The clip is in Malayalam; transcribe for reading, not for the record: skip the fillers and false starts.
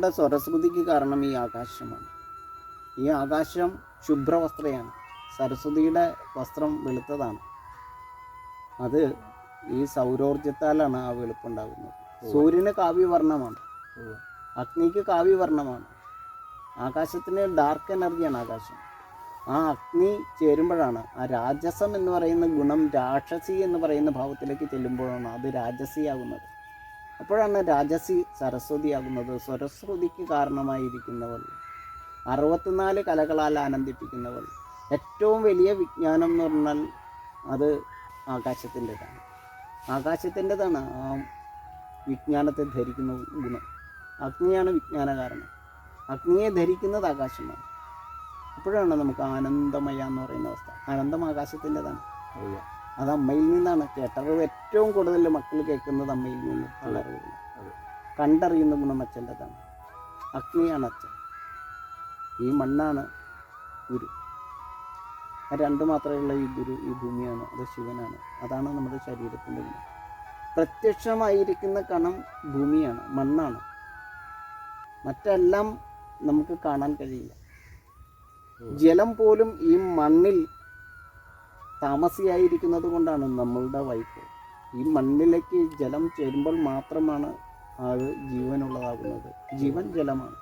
നമ്മളുടെ സ്വരശ്രുതിക്ക് കാരണം ഈ ആകാശമാണ്. ഈ ആകാശം ശുഭ്രവസ്ത്രയാണ്. സരസ്വതിയുടെ വസ്ത്രം വെളുത്തതാണ്. അത് ഈ സൗരോർജത്താലാണ് ആ വെളുപ്പുണ്ടാകുന്നത്. സൂര്യന് കാവ്യവർണ്ണമാണ്, അഗ്നിക്ക് കാവ്യവർണ്ണമാണ്. ആകാശത്തിന് ഡാർക്ക് എനർജിയാണ് ആകാശം. ആ അഗ്നി ചേരുമ്പോഴാണ് ആ രാജസം എന്ന് പറയുന്ന ഗുണം രാക്ഷസി എന്ന് പറയുന്ന ഭാവത്തിലേക്ക് ചെല്ലുമ്പോഴാണ് അത് രാജസിയാകുന്നത്. അപ്പോഴാണ് രാജസി സരസ്വതിയാകുന്നത്. സ്വരശ്രുതിക്ക് കാരണമായിരിക്കുന്നവൾ, 64 കലകളാൽ ആനന്ദിപ്പിക്കുന്നവൾ. ഏറ്റവും വലിയ വിജ്ഞാനം എന്ന് പറഞ്ഞാൽ അത് ആകാശത്തിൻ്റെതാണ്. ആകാശത്തിൻ്റെതാണ് ആ വിജ്ഞാനത്തെ ധരിക്കുന്ന ഗുണം. അഗ്നിയാണ് വിജ്ഞാന കാരണം. അഗ്നിയെ ധരിക്കുന്നത് ആകാശമാണ്. അപ്പോഴാണ് നമുക്ക് ആനന്ദമയ എന്ന് പറയുന്ന അവസ്ഥ. ആനന്ദം ആകാശത്തിൻ്റെതാണ്. അത് അമ്മയിൽ നിന്നാണ്. കേട്ടറിവ് ഏറ്റവും കൂടുതൽ മക്കൾ കേൾക്കുന്നത് അമ്മയിൽ നിന്ന്. കണ്ടറിയുന്ന ഗുണം അച്ഛൻ്റെതാണ്. അഗ്നിയാണ് അച്ഛൻ, ഈ മണ്ണാണ് ഗുരു. രണ്ട് മാത്രമുള്ള ഈ ഗുരു, ഈ ഭൂമിയാണ്, അത് ശിവനാണ്. അതാണ് നമ്മുടെ ശരീരത്തിൻ്റെ ഗുണം. പ്രത്യക്ഷമായിരിക്കുന്ന കണം ഭൂമിയാണ്, മണ്ണാണ്. മറ്റെല്ലാം നമുക്ക് കാണാൻ കഴിയില്ല. ജലം പോലും ഈ മണ്ണിൽ താമസിയായിരിക്കുന്നത് കൊണ്ടാണ് നമ്മളുടെ വൈപ്പ്. ഈ മണ്ണിലേക്ക് ജലം ചേരുമ്പോൾ മാത്രമാണ് അത് ജീവനുള്ളതാകുന്നത്. ജീവൻ ജലമാണ്.